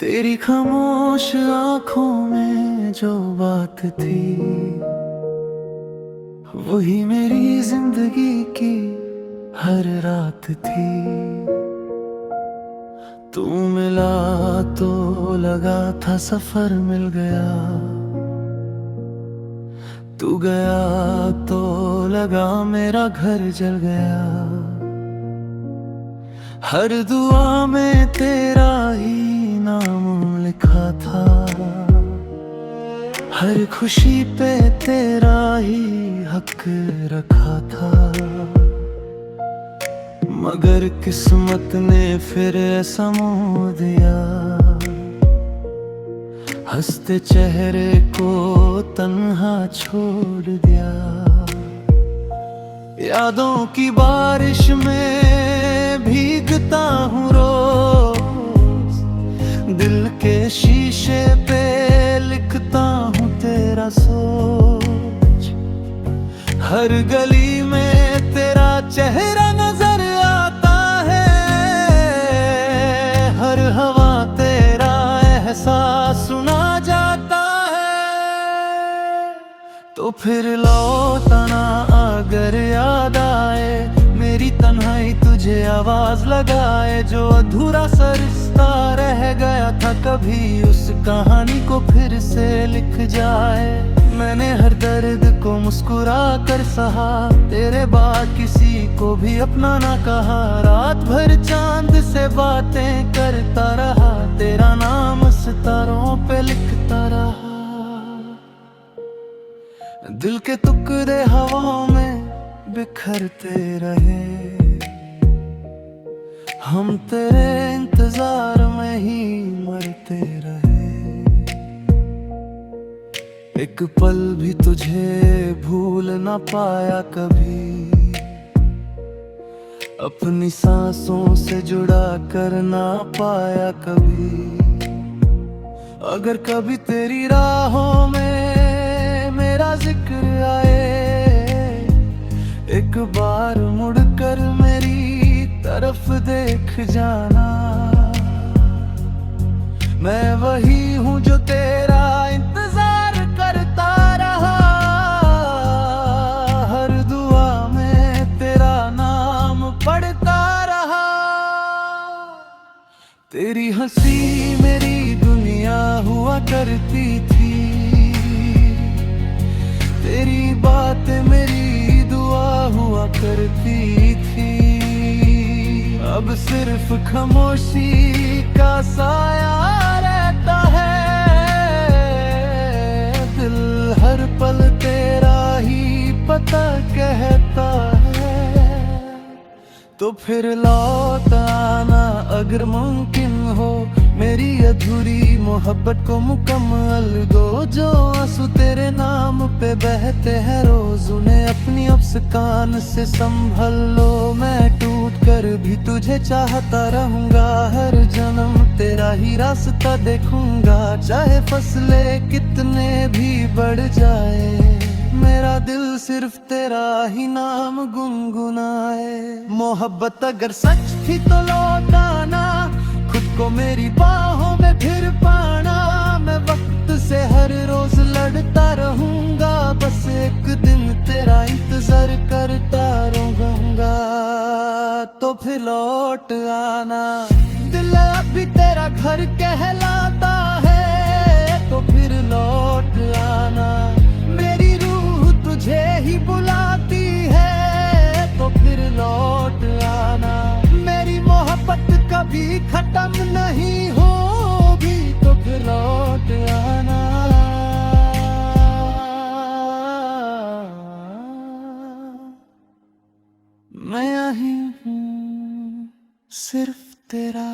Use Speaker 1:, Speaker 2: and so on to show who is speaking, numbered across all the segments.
Speaker 1: तेरी खामोश आंखों में जो बात थी, वही मेरी जिंदगी की हर रात थी। तू मिला तो लगा था सफर मिल गया, तू गया तो लगा मेरा घर जल गया। हर दुआ में तेरा ही नाम लिखा था, हर खुशी पे तेरा ही हक रखा था। मगर किस्मत ने फिर ऐसा मोड़ दिया, हंसते चेहरे को तन्हा छोड़ दिया। यादों की बारिश में भीगता हूँ रोज, दिल के शीशे पे लिखता हूँ तेरा सोच। हर गली में तेरा चेहरा नजर आता है, हर हवा तेरा एहसास सुना जाता है। तो फिर लौटना अगर याद आए, मेरी तन्हाई तुझे आवाज लगाए। जो अधूरा सा रिश्ता रह गया था कभी, उस कहानी को फिर से लिख जाए। मैंने हर दर्द को मुस्कुरा कर सहा, तेरे बाद किसी को भी अपना ना कहा। रात भर चांद से बातें करता रहा, तेरा नाम सितारों पे लिखता रहा। दिल के टुकड़े हवाओं में बिखरते रहे, हम तेरे इंतजार में ही मरते रहे। एक पल भी तुझे भूल ना पाया कभी, अपनी सांसों से जुड़ा कर ना पाया कभी। अगर कभी तेरी राहों में मेरा जिक्र आए, एक बार मुड़कर मेरी तरफ देख जाना। मैं वही हूँ जो तेरा इंतजार करता रहा, हर दुआ में तेरा नाम पढ़ता रहा। तेरी हंसी मेरी दुनिया हुआ करती थी, तेरी बात मेरी दुआ हुआ करती थी। अब सिर्फ खामोशी का साया रहता है, दिल हर पल तेरा ही पता कहता है। तो फिर लौट आना अगर मुमकिन हो, मेरी अधूरी मोहब्बत को मुकम्मल दो। जो आंसू तेरे नाम पे बहते हैं रोज, उन्हें अपनी अफसकान से संभल लो। मैं टूट कर भी तुझे चाहता रहूंगा, हर जन्म तेरा ही रास्ता देखूंगा। चाहे फसलें कितने भी बढ़ जाए, मेरा दिल सिर्फ तेरा ही नाम गुनगुनाए। मोहब्बत अगर सच थी तो लौट आना, खुद को मेरी बाहों में फिर पाना। मैं वक्त से हर रोज लड़ता रहूंगा, बस एक दिन तेरा इंतजार करता रहूंगा। तो फिर लौट आना, दिल अभी तेरा घर कहलाता है। तो फिर लौट आना, मेरी रूह तुझे ही बुलाती है। तो फिर लौट आना, मेरी मोहब्बत कभी खत्म नहीं होगी। तो फिर लौट आना। मैं यही हूँ सिर्फ तेरा।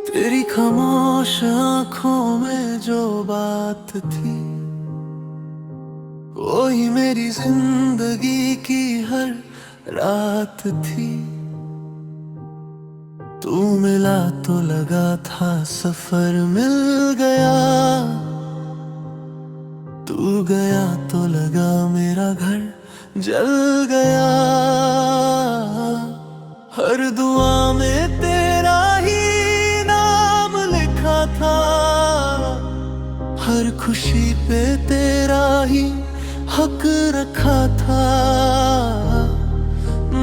Speaker 1: तेरी खामोश आंखों में जो बात थी, वही मेरी जिंदगी की हर रात थी। तू मिला तो लगा था सफर मिल गया, तू गया तो लगा मेरा घर जल गया। हर दुआ में तेरा ही नाम लिखा था, हर खुशी पे तेरा ही हक रखा था।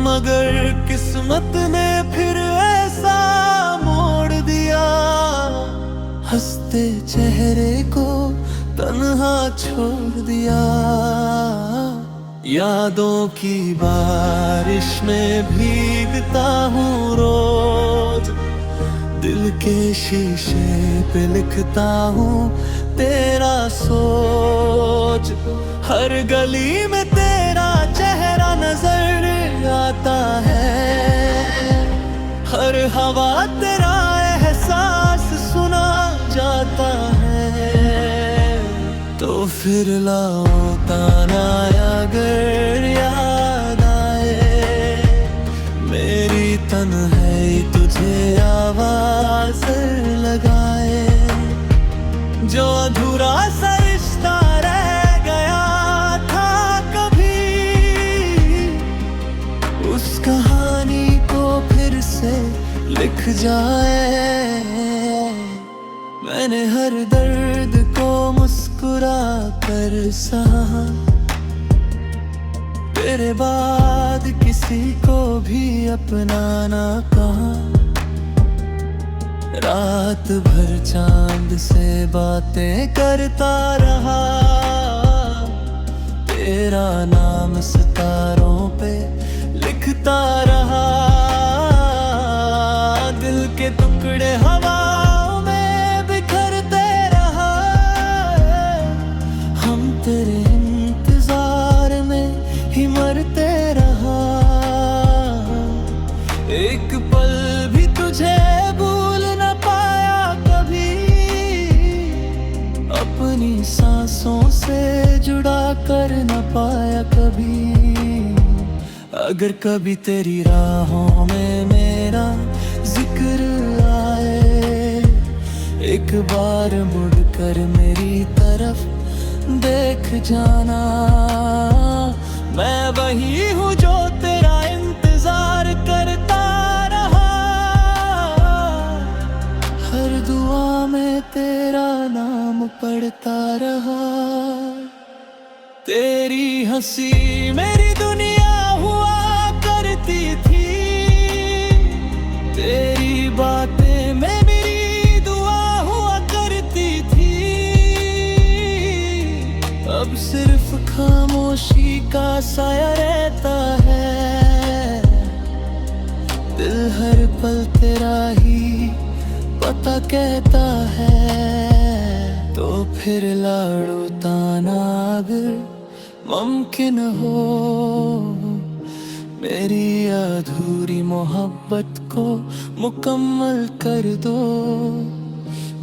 Speaker 1: मगर किस्मत ने फिर ऐसा मोड़ दिया, हंसते चेहरे को तन्हा छोड़ दिया। यादों की बारिश में भीगता हूँ रोज, दिल के शीशे पे लिखता हूँ तेरा सोच। हर गली में तेरा चेहरा नजर आता है, हर हवा तेरा एहसास सुना जाता है। तो फिर लाओ ताना अगर याद आए, मेरी तन्हाई तुझे आवाज लगाए। जो अधूरा सा रिश्ता रह गया था कभी, उस कहानी को फिर से लिख जाए। मैंने हर दर्द को मुस्कुरा कर सहा, तेरे बाद किसी को भी अपना ना कहा। रात भर चांद से बातें करता रहा, तेरा नाम सितारों पे लिखता रहा। दिल के टुकड़े हवाओं में बिखरते रहा, हम तेरे इंतजार में ही मरते रहा। एक पल भी तुझे भूल न पाया कभी, अपनी सांसों से जुड़ा कर न पाया कभी। अगर कभी तेरी राहों में मेरा जिक्र आए, एक बार मुड़कर मेरी तरफ देख जाना। मैं वही हूँ जो तेरा इंतजार करता रहा, हर दुआ में तेरा नाम पढ़ता रहा। तेरी हंसी मेरी दुनिया हुआ करती थी, तेरी बातें में मेरी दुआ हुआ करती थी। अब सिर्फ खामोशी का साया रहता है, दिल हर पल तेरा ही पता कहता है। तो फिर लाड़ो ताना अगर मुमकिन हो, मेरी अधूरी मोहब्बत को मुकम्मल कर दो।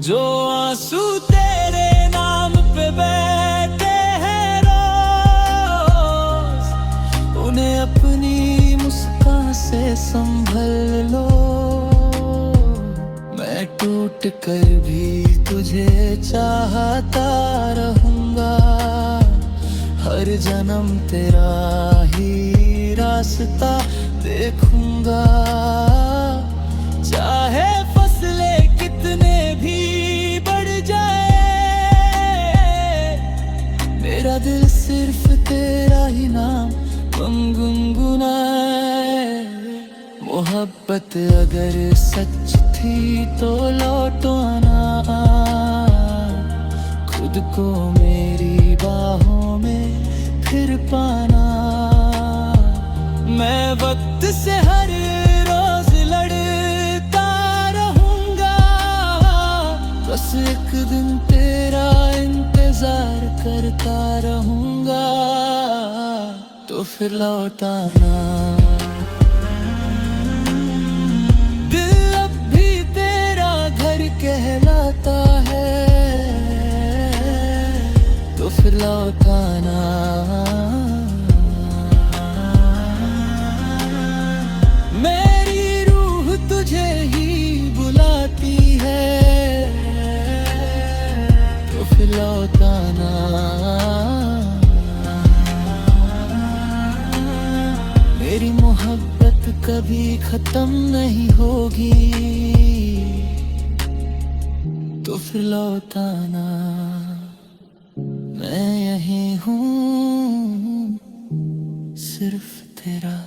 Speaker 1: जो आंसू तेरे नाम पे बैठे हैं रोज, उन्हें अपनी मुस्कान से संभल लो। मैं टूट कर भी तुझे चाहता रहूंगा, हर जन्म तेरा ही रास्ता देखूंगा। चाहे फसलें कितने भी बढ़ जाए, मेरा दिल सिर्फ तेरा ही नाम गुनगुनाए। मोहब्बत अगर सच थी तो लौटो आना, खुद को मेरी बाहों में फिर पाना। मैं वक्त से हर रोज लड़ता रहूंगा, बस एक दिन तेरा इंतजार करता रहूंगा। तो फिर लौटाना। दिल अब भी तेरा घर कहलाता है, तो फिर लौटाना। मेरी रूह तुझे ही तेरी मोहब्बत कभी खत्म नहीं होगी, तो फिर लौटाना, मैं यही हूँ सिर्फ तेरा।